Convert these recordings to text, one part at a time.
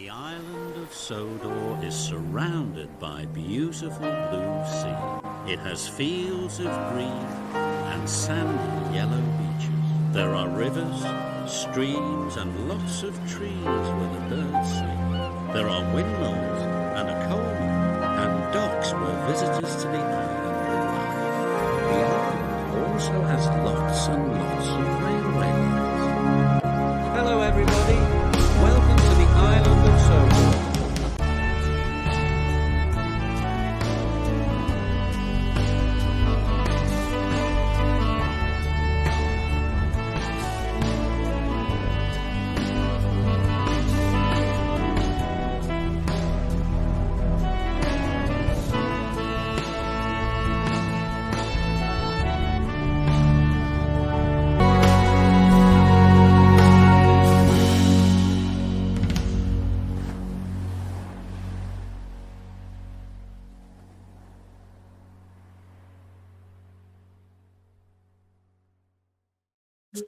The island of Sodor is surrounded by beautiful blue sea. It has fields of green and sandy yellow beaches. There are rivers, streams and lots of trees where the birds sing. There are windmills and a coal mine and docks where visitors to the island arrive. The island also has lots and lots of railway lines. Hello everybody, welcome to the island of Sodor.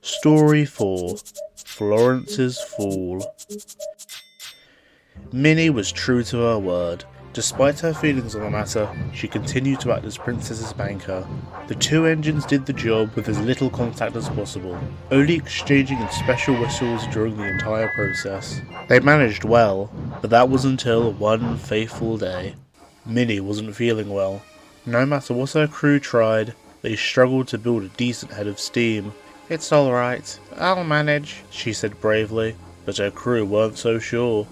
Story 4. Florence's Fall. Minnie was true to her word. Despite her feelings on the matter, she continued to act as Princess's banker. The two engines did the job with as little contact as possible, only exchanging in special whistles during the entire process. They managed well, but that was until one fateful day. Minnie wasn't feeling well. No matter what her crew tried, they struggled to build a decent head of steam. "It's alright, I'll manage," she said bravely, but her crew weren't so sure.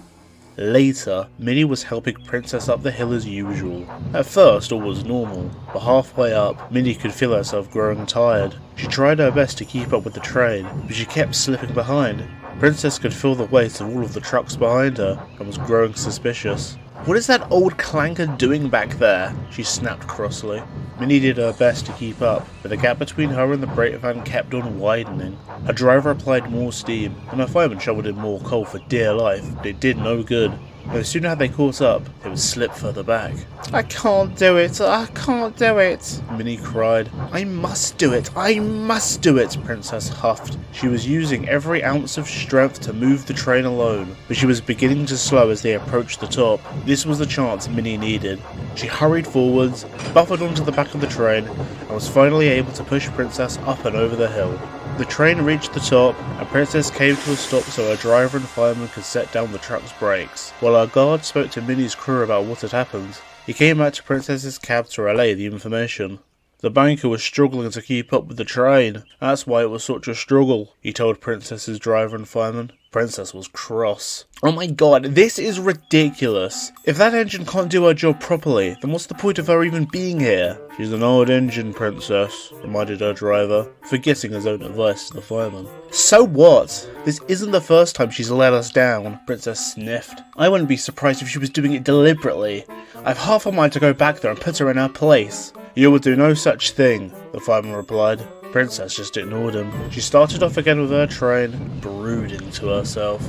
Later, Minnie was helping Princess up the hill as usual. At first all was normal, but halfway up, Minnie could feel herself growing tired. She tried her best to keep up with the train, but she kept slipping behind. Princess could feel the weight of all of the trucks behind her, and was growing suspicious. "What is that old clanker doing back there?" she snapped crossly. Minnie did her best to keep up, but the gap between her and the freight van kept on widening. Her driver applied more steam, and her fireman shoveled in more coal for dear life, but it did no good. No sooner had they caught up, they would slip further back. "I can't do it, I can't do it," Minnie cried. "I must do it, I must do it," Princess huffed. She was using every ounce of strength to move the train alone, but she was beginning to slow as they approached the top. This was the chance Minnie needed. She hurried forwards, buffered onto the back of the train, and was finally able to push Princess up and over the hill. The train reached the top, and Princess came to a stop so her driver and fireman could set down the truck's brakes, while our guard spoke to Minnie's crew about what had happened. He came back to Princess's cab to relay the information. The banker was struggling to keep up with the train. "That's why it was such a struggle," he told Princess's driver and fireman. Princess was cross. "Oh my god, this is ridiculous. If that engine can't do her job properly, then what's the point of her even being here?" "She's an old engine, Princess," reminded her driver, forgetting his own advice to the fireman. "So what? This isn't the first time she's let us down," Princess sniffed. "I wouldn't be surprised if she was doing it deliberately. I've half a mind to go back there and put her in her place." "You would do no such thing," the fireman replied. Princess just ignored him. She started off again with her train, brooding to herself.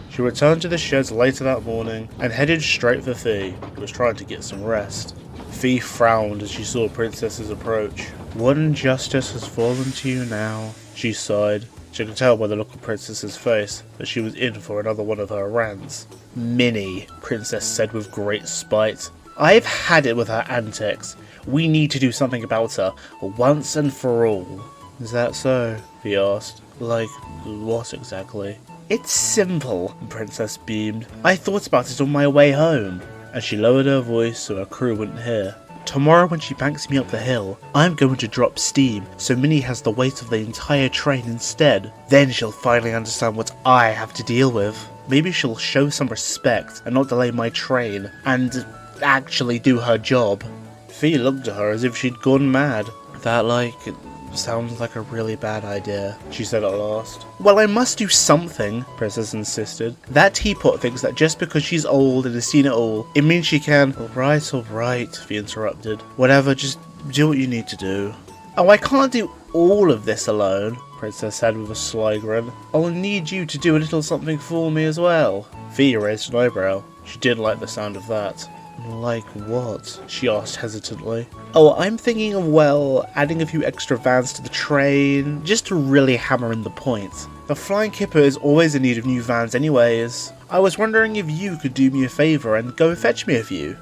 She returned to the sheds later that morning and headed straight for Fee, who was trying to get some rest. Fee frowned as she saw Princess's approach. "What injustice has fallen to you now?" she sighed. She could tell by the look on Princess's face that she was in for another one of her rants. "Minnie," Princess said with great spite. "I've had it with her antics. We need to do something about her, once and for all." "Is that so?" he asked. "Like, what exactly?" "It's simple," Princess beamed. "I thought about it on my way home," and she lowered her voice so her crew wouldn't hear. "Tomorrow when she banks me up the hill, I'm going to drop steam, so Minnie has the weight of the entire train instead. Then she'll finally understand what I have to deal with. Maybe she'll show some respect and not delay my train, and actually do her job." Fee looked at her as if she'd gone mad. It sounds like a really bad idea," she said at last. "Well, I must do something," Princess insisted. "That teapot thinks that just because she's old and has seen it all, it means she can—" All right, Fee interrupted. "Whatever, just do what you need to do." "Oh, I can't do all of this alone," Princess said with a sly grin. "I'll need you to do a little something for me as well." Fee raised an eyebrow. She didn't like the sound of that. "Like what?" she asked hesitantly. "Oh, I'm thinking of, adding a few extra vans to the train, just to really hammer in the point." The Flying Kipper is always in need of new vans anyways. I was wondering if you could do me a favour and go fetch me a few.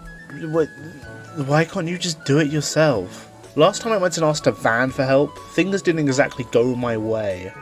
What? Why can't you just do it yourself? Last time I went and asked a van for help, things didn't exactly go my way.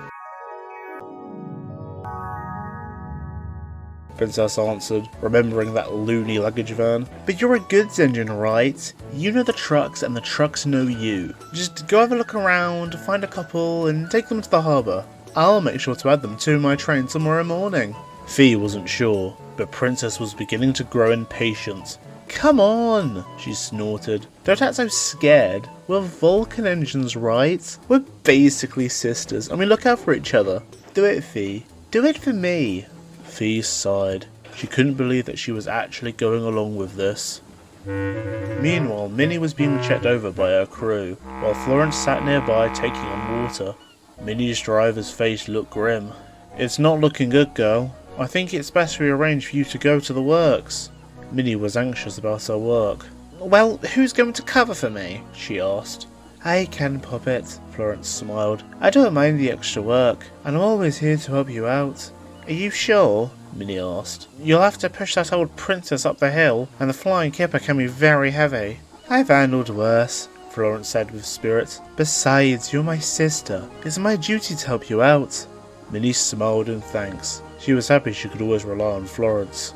Princess answered, remembering that loony luggage van. But you're a goods engine, right? You know the trucks and the trucks know you. Just go have a look around, find a couple and take them to the harbour. I'll make sure to add them to my train tomorrow morning. Fee wasn't sure, but Princess was beginning to grow impatient. Come on, she snorted. Don't act so scared. We're Vulcan engines, right? We're basically sisters and we look out for each other. Do it, Fee. Do it for me. Fee sighed. She couldn't believe that she was actually going along with this. Meanwhile, Minnie was being checked over by her crew, while Florence sat nearby taking on water. Minnie's driver's face looked grim. It's not looking good, girl. I think it's best we arrange for you to go to the works. Minnie was anxious about her work. Well, who's going to cover for me? She asked. I can, Puppet, Florence smiled. I don't mind the extra work, and I'm always here to help you out. Are you sure? Minnie asked. You'll have to push that old princess up the hill, and the Flying Kipper can be very heavy. I've handled worse, Florence said with spirit. Besides, you're my sister. It's my duty to help you out. Minnie smiled in thanks. She was happy she could always rely on Florence.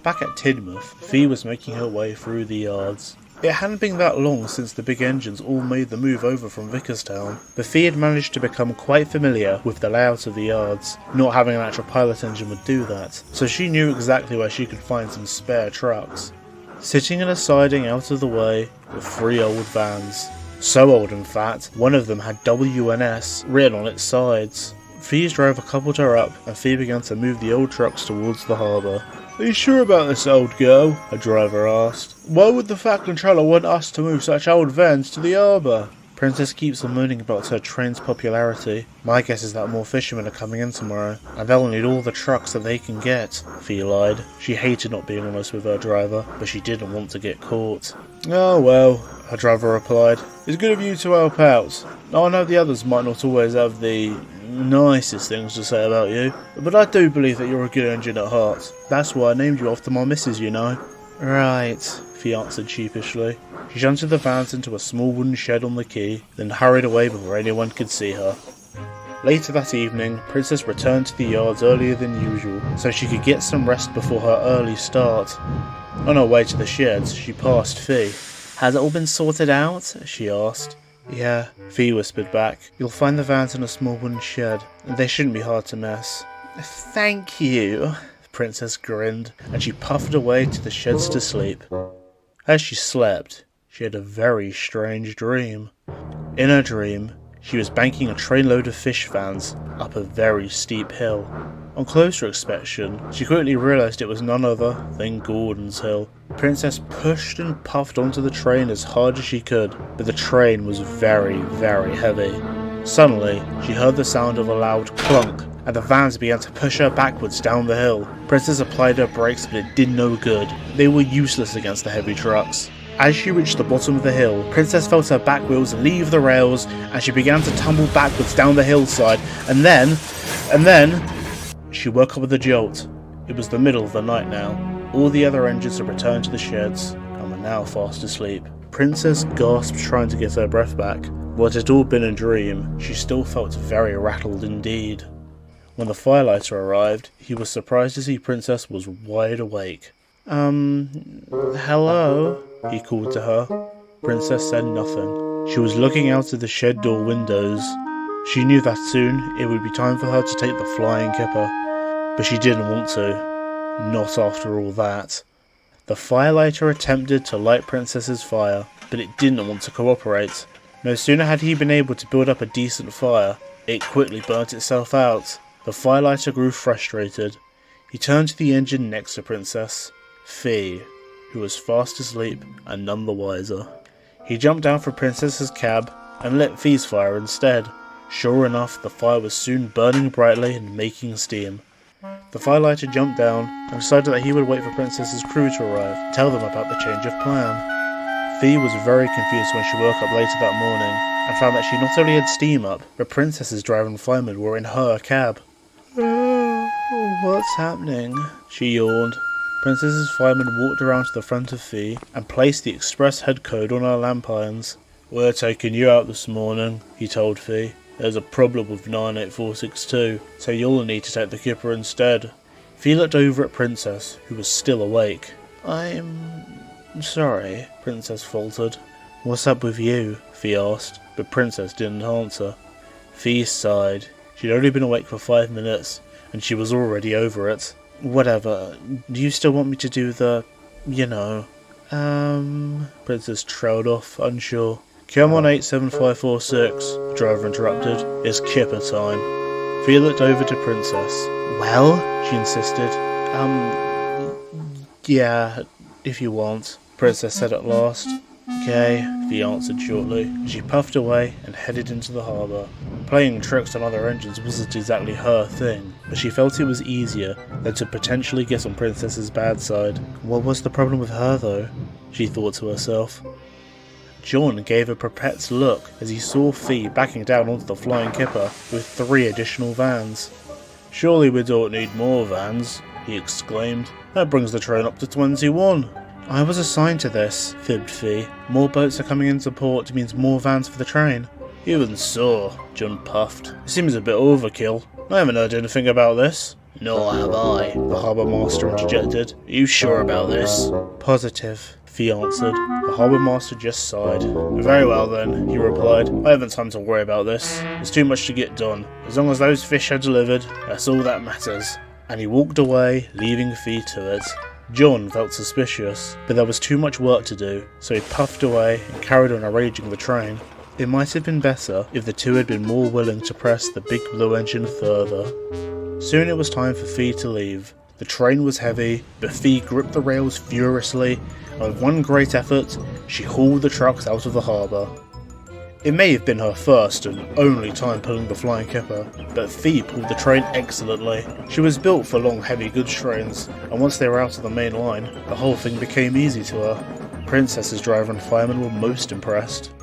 Back at Tidmouth, Fee was making her way through the yards. It hadn't been that long since the big engines all made the move over from Vickerstown, but Fee had managed to become quite familiar with the layout of the yards. Not having an actual pilot engine would do that, so she knew exactly where she could find some spare trucks. Sitting in a siding out of the way were 3 old vans. So old in fact, one of them had WNS written on its sides. Fee's driver coupled her up and Fee began to move the old trucks towards the harbour. Are you sure about this, old girl? Her driver asked. Why would the Fat Controller want us to move such old vans to the harbour? Princess keeps on moaning about her train's popularity. My guess is that more fishermen are coming in tomorrow, and they'll need all the trucks that they can get, Fee lied. She hated not being honest with her driver, but she didn't want to get caught. Oh well, her driver replied. It's good of you to help out. I know the others might not always have the nicest things to say about you, but I do believe that you're a good engine at heart. That's why I named you after my missus, you know. Right, Fee answered sheepishly. She shunted the vans into a small wooden shed on the quay, then hurried away before anyone could see her. Later that evening, Princess returned to the yards earlier than usual, so she could get some rest before her early start. On her way to the sheds, she passed Fee. Has it all been sorted out? She asked. Yeah, Fee whispered back. You'll find the vans in a small wooden shed. They shouldn't be hard to mess. Thank you, Princess grinned, and she puffed away to the sheds to sleep. As she slept, she had a very strange dream. In her dream, she was banking a trainload of fish vans up a very steep hill. On closer inspection, she quickly realised it was none other than Gordon's Hill. Princess pushed and puffed onto the train as hard as she could, but the train was very, very heavy. Suddenly, she heard the sound of a loud clunk, and the vans began to push her backwards down the hill. Princess applied her brakes, but it did no good. They were useless against the heavy trucks. As she reached the bottom of the hill, Princess felt her back wheels leave the rails, and she began to tumble backwards down the hillside, and then, she woke up with a jolt. It was the middle of the night now. All the other engines had returned to the sheds, and were now fast asleep. Princess gasped, trying to get her breath back. While it had all been a dream, she still felt very rattled indeed. When the firelighter arrived, he was surprised to see Princess was wide awake. Hello? He called to her. Princess said nothing. She was looking out of the shed door windows. She knew that soon it would be time for her to take the Flying Kipper, but she didn't want to. Not after all that. The firelighter attempted to light Princess's fire, but it didn't want to cooperate. No sooner had he been able to build up a decent fire, it quickly burnt itself out. The firelighter grew frustrated. He turned to the engine next to Princess, Fee, who was fast asleep and none the wiser. He jumped down from Princess's cab and lit Fee's fire instead. Sure enough, the fire was soon burning brightly and making steam. The firelighter jumped down and decided that he would wait for Princess's crew to arrive, tell them about the change of plan. Fee was very confused when she woke up later that morning and found that she not only had steam up, but Princess's driver and fireman were in her cab. What's happening? She yawned. Princess's fireman walked around to the front of Fee and placed the express head code on her lamp irons. We're taking you out this morning, he told Fee. There's a problem with 98462, so you'll need to take the Kipper instead. Fee looked over at Princess, who was still awake. I'm sorry, Princess faltered. What's up with you? Fee asked, but Princess didn't answer. Fee sighed. She'd only been awake for 5 minutes, and she was already over it. Whatever. Do you still want me to do the... Princess trailed off, unsure. Come on, 87546, the driver interrupted. It's Kipper time. Fee looked over to Princess. Well? She insisted. Yeah, if you want, Princess said at last. Okay, Fee answered shortly. She puffed away and headed into the harbour. Playing tricks on other engines wasn't exactly her thing, but she felt it was easier than to potentially get on Princess's bad side. What was the problem with her though? She thought to herself. John gave a perplexed look as he saw Fee backing down onto the flying Kipper with 3 additional vans. Surely we don't need more vans, he exclaimed. That brings the train up to 21. I was assigned to this, fibbed Fee. More boats are coming into port means more vans for the train. Even so, John puffed. It seems a bit overkill. I haven't heard anything about this. Nor have I, the harbour master interjected. Are you sure about this? Positive, Fee answered. The harbour master just sighed. Very well then, he replied. I haven't time to worry about this. There's too much to get done. As long as those fish are delivered, that's all that matters. And he walked away, leaving Fee to it. John felt suspicious, but there was too much work to do, so he puffed away and carried on arranging the train. It might have been better if the two had been more willing to press the big blue engine further. Soon it was time for Fee to leave. The train was heavy, but Fee gripped the rails furiously, and with one great effort, she hauled the trucks out of the harbour. It may have been her first and only time pulling the flying Kipper, but Fee pulled the train excellently. She was built for long heavy goods trains, and once they were out of the main line, the whole thing became easy to her. Princess's driver and fireman were most impressed.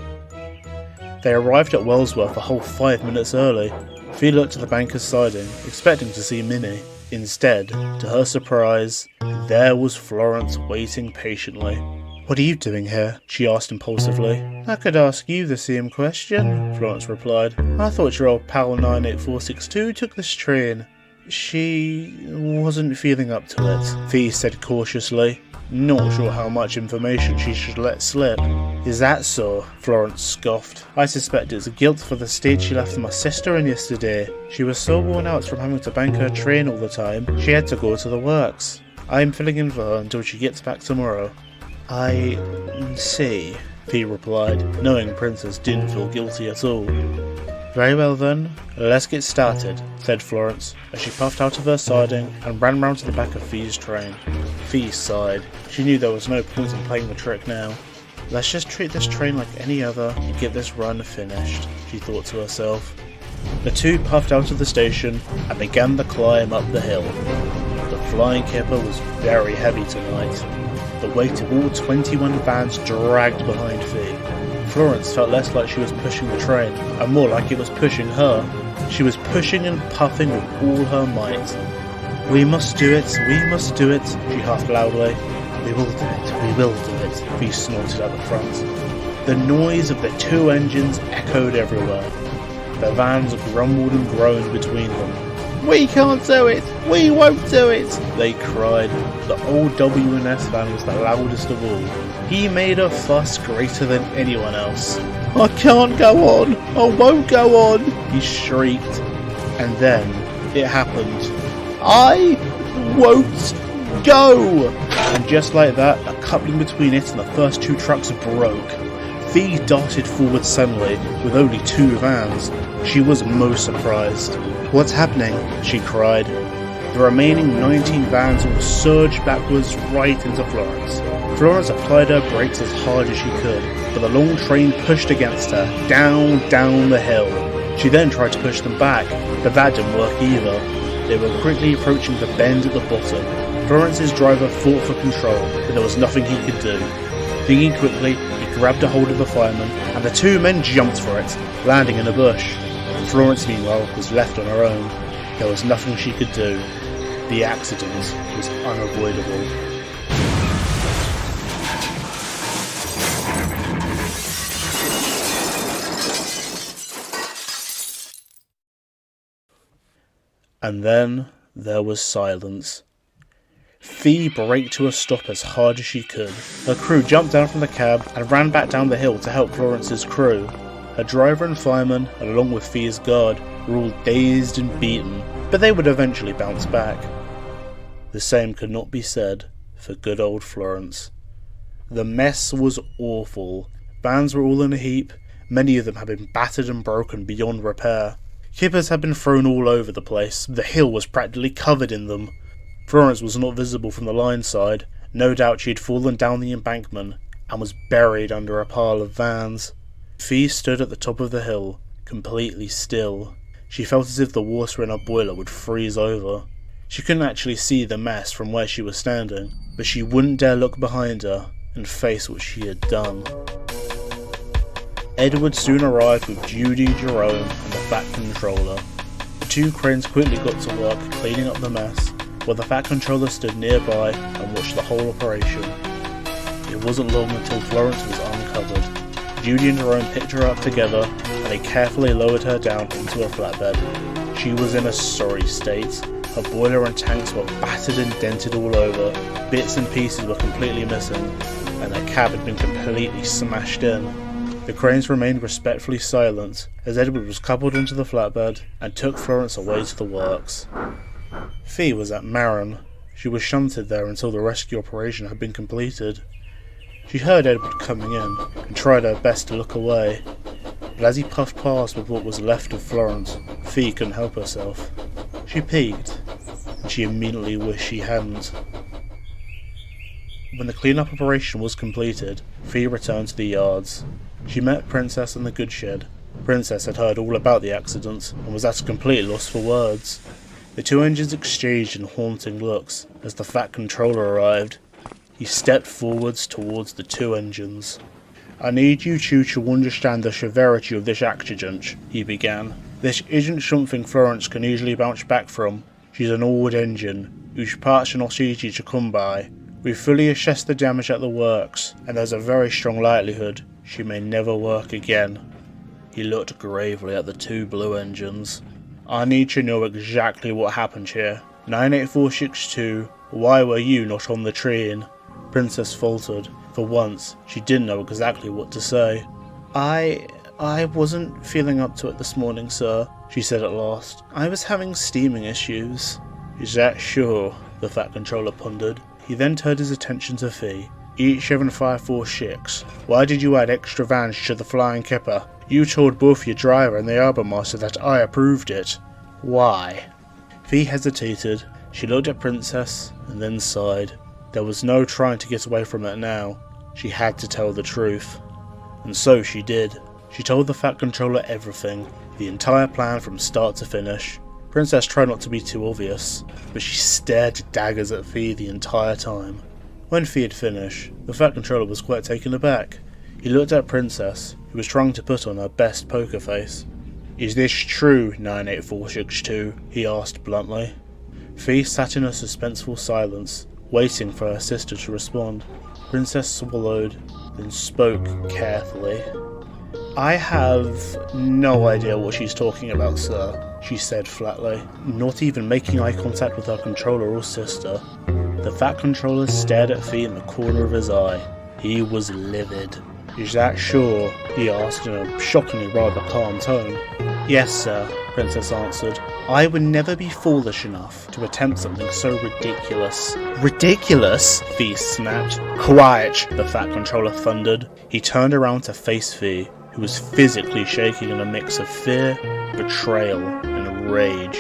They arrived at Wellsworth a whole 5 minutes early. Fee looked to the banker's siding, expecting to see Minnie. Instead, to her surprise, there was Florence waiting patiently. What are you doing here? She asked impulsively. I could ask you the same question, Florence replied. I thought your old pal 98462 took this train. She wasn't feeling up to it, Fee said cautiously. Not sure how much information she should let slip. Is that so? Florence scoffed. I suspect it's guilt for the state she left my sister in yesterday. She was so worn out from having to bank her train all the time, she had to go to the works. I'm filling in for her until she gets back tomorrow. I see, Fee replied, knowing Princess didn't feel guilty at all. Very well then, let's get started, said Florence, as she puffed out of her siding and ran round to the back of Fee's train. Fee sighed. She knew there was no point in playing the trick now. Let's just treat this train like any other and get this run finished, she thought to herself. The two puffed out of the station and began the climb up the hill. The flying Kipper was very heavy tonight. The weight of all 21 vans dragged behind Fee. Florence felt less like she was pushing the train, and more like it was pushing her. She was pushing and puffing with all her might. We must do it, she huffed loudly. We will do it, Fee snorted at the front. The noise of the two engines echoed everywhere. The vans grumbled and groaned between them. We can't do it! We won't do it! They cried. The old W&S van was the loudest of all. He made a fuss greater than anyone else. I can't go on! I won't go on! He shrieked. And then it happened. I won't go! And just like that, a coupling between it and the first two trucks broke. Fee darted forward suddenly, with only 2 vans. She was most surprised. What's happening? She cried. The remaining 19 vans all surged backwards right into Florence. Florence applied her brakes as hard as she could, but the long train pushed against her, down the hill. She then tried to push them back, but that didn't work either. They were quickly approaching the bend at the bottom. Florence's driver fought for control, but there was nothing he could do. Thinking quickly, he grabbed a hold of the fireman, and the two men jumped for it, landing in a bush. Florence, meanwhile, was left on her own. There was nothing she could do. The accident was unavoidable. And then there was silence. Fee braked to a stop as hard as she could. Her crew jumped down from the cab and ran back down the hill to help Florence's crew. Her driver and fireman, along with Fee's guard, were all dazed and beaten, but they would eventually bounce back. The same could not be said for good old Florence. The mess was awful. Vans were all in a heap. Many of them had been battered and broken beyond repair. Kippers had been thrown all over the place. The hill was practically covered in them. Florence was not visible from the line side. No doubt she had fallen down the embankment and was buried under a pile of vans. Fee stood at the top of the hill, completely still. She felt as if the water in her boiler would freeze over. She couldn't actually see the mess from where she was standing, but she wouldn't dare look behind her and face what she had done. Edward soon arrived with Judy, Jerome, and the Fat Controller. The two cranes quickly got to work cleaning up the mess, while the Fat Controller stood nearby and watched the whole operation. It wasn't long until Florence was uncovered. Judy and Jerome picked her up together, and they carefully lowered her down into a flatbed. She was in a sorry state. Her boiler and tanks were battered and dented all over, bits and pieces were completely missing, and her cab had been completely smashed in. The cranes remained respectfully silent as Edward was coupled onto the flatbed and took Florence away to the works. Fee was at Maron. She was shunted there until the rescue operation had been completed. She heard Edward coming in and tried her best to look away, but as he puffed past with what was left of Florence, Fee couldn't help herself. She peeked, and she immediately wished she hadn't. When the clean-up operation was completed, Fee returned to the yards. She met Princess in the goods shed. Princess had heard all about the accident and was at a complete loss for words. The two engines exchanged in haunting looks as the Fat Controller arrived. He stepped forwards towards the two engines. "I need you two to understand the severity of this accident," he began. "This isn't something Florence can easily bounce back from. She's an old engine, whose parts are not easy to come by. We've fully assessed the damage at the works, and there's a very strong likelihood she may never work again." He looked gravely at the two blue engines. "I need to know exactly what happened here. 98462, why were you not on the train?" Princess faltered. For once, she didn't know exactly what to say. I wasn't feeling up to it this morning, sir," she said at last. "I was having steaming issues." "Is that sure?" the Fat Controller pondered. He then turned his attention to Fee. "7546, why did you add extra vans to the Flying Kipper? You told both your driver and the Harbour Master that I approved it. Why?" Fee hesitated. She looked at Princess and then sighed. There was no trying to get away from it now. She had to tell the truth. And so she did. She told the Fat Controller everything, the entire plan from start to finish. Princess tried not to be too obvious, but she stared daggers at Fee the entire time. When Fee had finished, the Fat Controller was quite taken aback. He looked at Princess, who was trying to put on her best poker face. "Is this true, 98462? he asked bluntly. Fee sat in a suspenseful silence, waiting for her sister to respond. Princess swallowed, then spoke carefully. "I have no idea what she's talking about, sir," she said flatly, not even making eye contact with her controller or sister. The Fat Controller stared at Fee in the corner of his eye. He was livid. "Is that sure?" he asked in a shockingly rather calm tone. "Yes, sir," Princess answered. "I would never be foolish enough to attempt something so ridiculous." "Ridiculous?" Fee snapped. "Quiet!" the Fat Controller thundered. He turned around to face Fee, who was physically shaking in a mix of fear, betrayal, and rage.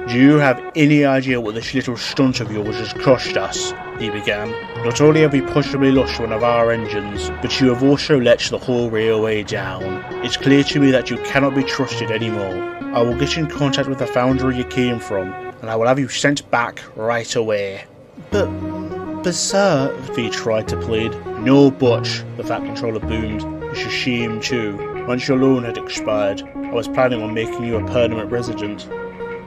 "Do you have any idea what this little stunt of yours has cost us?" he began. "Not only have we possibly lost one of our engines, but you have also let the whole railway down. It's clear to me that you cannot be trusted anymore. I will get in contact with the foundry you came from, and I will have you sent back right away." But But sir, Fee tried to plead. No butch, the Fat Controller boomed. It's a shame too. Once your loan had expired, I was planning on making you a permanent resident.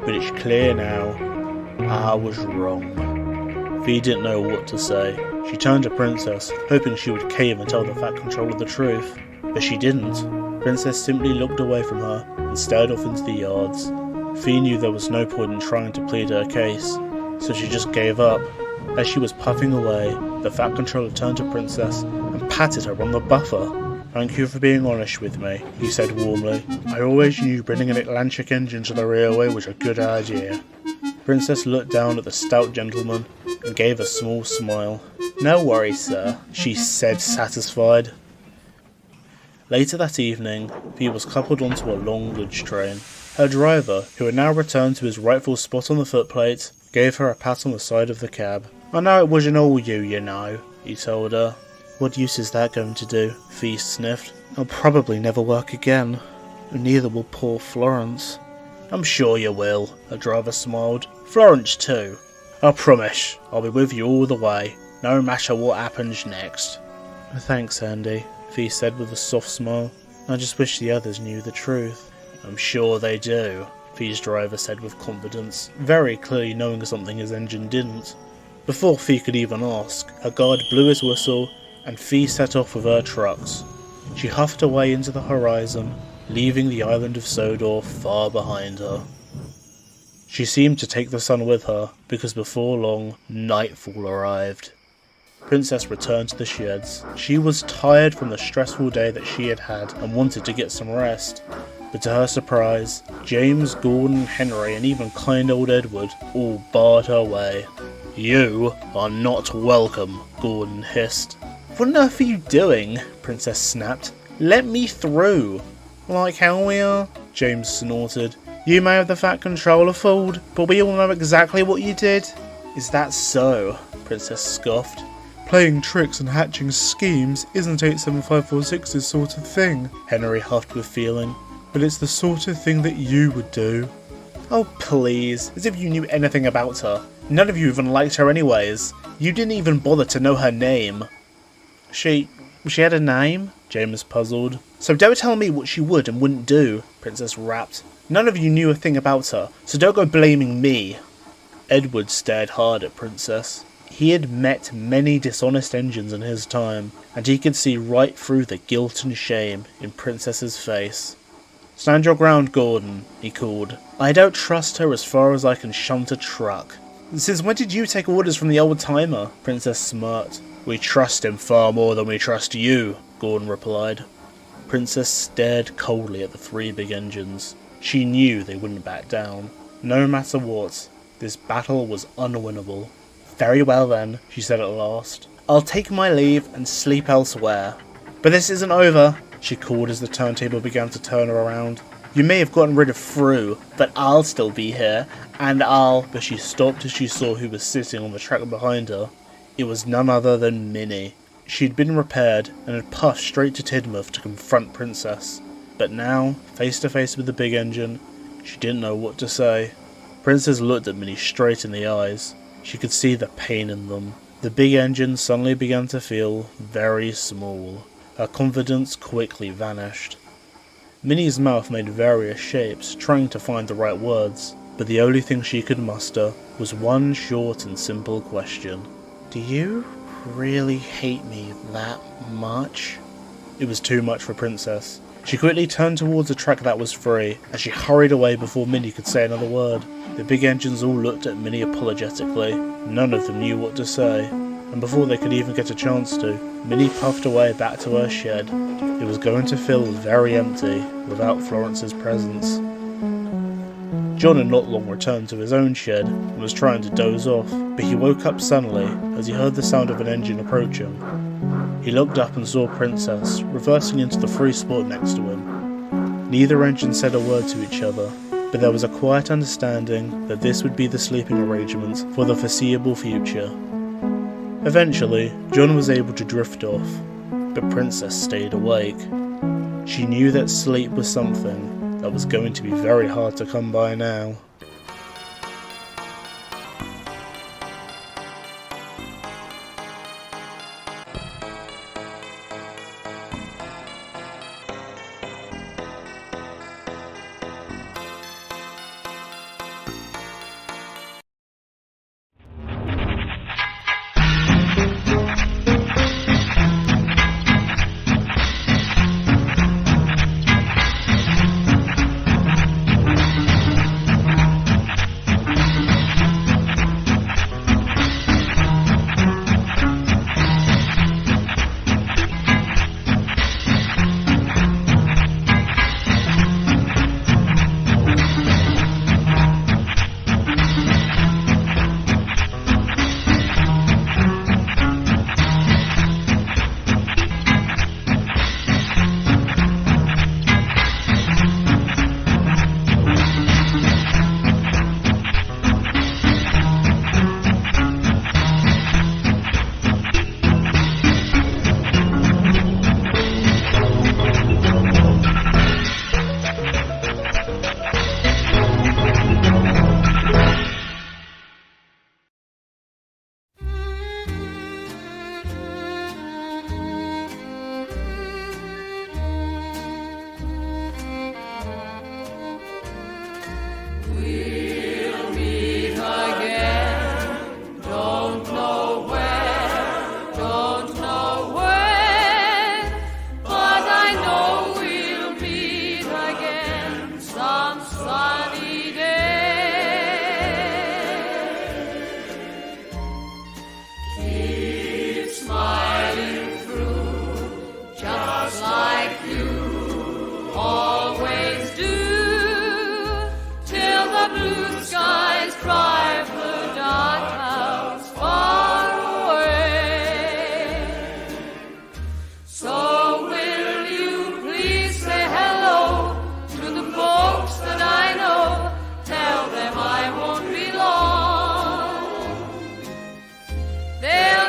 But it's clear now, I was wrong. Fee didn't know what to say. She turned to Princess, hoping she would cave and tell the Fat Controller the truth. But she didn't. Princess simply looked away from her and stared off into the yards. Fee knew there was no point in trying to plead her case, so she just gave up. As she was puffing away, the Fat Controller turned to Princess and patted her on the buffer. Thank you for being honest with me, he said warmly. I always knew bringing an Atlantic engine to the railway was a good idea. Princess looked down at the stout gentleman and gave a small smile. No worries, sir, she said, satisfied. Later that evening, Fee was coupled onto a long goods train. Her driver, who had now returned to his rightful spot on the footplate, gave her a pat on the side of the cab. I know it wasn't all you know, he told her. What use is that going to do? Fee sniffed. I'll probably never work again. And neither will poor Florence. I'm sure you will, her driver smiled. Florence too. I promise, I'll be with you all the way, no matter what happens next. Thanks, Andy, Fee said with a soft smile. I just wish the others knew the truth. I'm sure they do, Fee's driver said with confidence, very clearly knowing something his engine didn't. Before Fee could even ask, a guard blew his whistle and Fee set off with her trucks. She huffed away into the horizon, leaving the island of Sodor far behind her. She seemed to take the sun with her, because before long, nightfall arrived. Princess returned to the sheds. She was tired from the stressful day that she had had and wanted to get some rest. But to her surprise, James, Gordon, Henry and even kind old Edward all barred her way. You are not welcome, Gordon hissed. What on earth are you doing? Princess snapped. Let me through. Like how we are? James snorted. You may have the Fat Controller fooled, but we all know exactly what you did. Is that so? Princess scoffed. Playing tricks and hatching schemes isn't 87546's sort of thing, Henry huffed with feeling. But it's the sort of thing that you would do. Oh please, as if you knew anything about her. None of you even liked her anyways. You didn't even bother to know her name. She had a name? James puzzled. So don't tell me what she would and wouldn't do, Princess rapped. None of you knew a thing about her, so don't go blaming me. Edward stared hard at Princess. He had met many dishonest engines in his time, and he could see right through the guilt and shame in Princess's face. Stand your ground, Gordon, he called. I don't trust her as far as I can shunt a truck. Since when did you take orders from the old-timer? Princess smirked. We trust him far more than we trust you, Gordon replied. Princess stared coldly at the three big engines. She knew they wouldn't back down. No matter what, this battle was unwinnable. Very well then, she said at last. I'll take my leave and sleep elsewhere. But this isn't over, she called as the turntable began to turn her around. You may have gotten rid of Fru, but I'll still be here, and I'll... But she stopped as she saw who was sitting on the track behind her. It was none other than Minnie. She'd been repaired and had puffed straight to Tidmouth to confront Princess. But now, face to face with the big engine, she didn't know what to say. Princess looked at Minnie straight in the eyes. She could see the pain in them. The big engine suddenly began to feel very small. Her confidence quickly vanished. Minnie's mouth made various shapes, trying to find the right words, but the only thing she could muster was one short and simple question. Do you really hate me that much? It was too much for Princess. She quickly turned towards a track that was free, as she hurried away before Minnie could say another word. The big engines all looked at Minnie apologetically. None of them knew what to say, and before they could even get a chance to, Minnie puffed away back to her shed. It was going to feel very empty without Florence's presence. John had not long returned to his own shed and was trying to doze off, but he woke up suddenly as he heard the sound of an engine approaching. He looked up and saw Princess reversing into the free spot next to him. Neither engine said a word to each other, but there was a quiet understanding that this would be the sleeping arrangement for the foreseeable future. Eventually, John was able to drift off, but Princess stayed awake. She knew that sleep was something that was going to be very hard to come by now.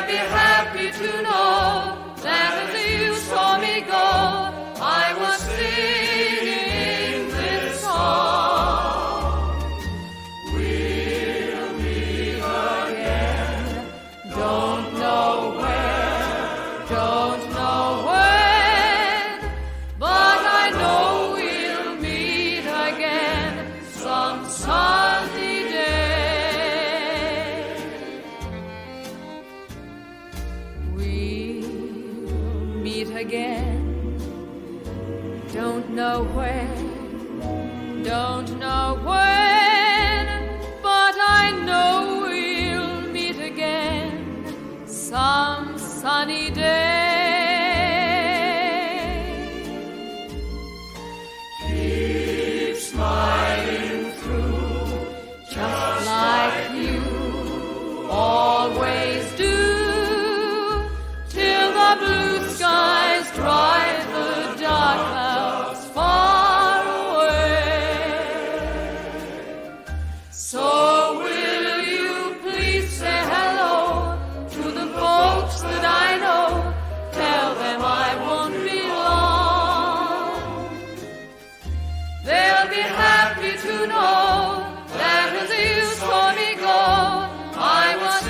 They'll be happy to know that as you saw me go, I was singing this song. We'll meet again, don't know where, don't know when, but I know we'll meet again some sunny day. We'll meet again, don't know where, don't know when, but I know we'll meet again some sunny day. Keep smiling through, just like you always do, till the blue skies drive the dark clouds far away. So will you please say hello to the folks that I know? Tell them I won't be long. They'll be happy to know that as you saw me go, I was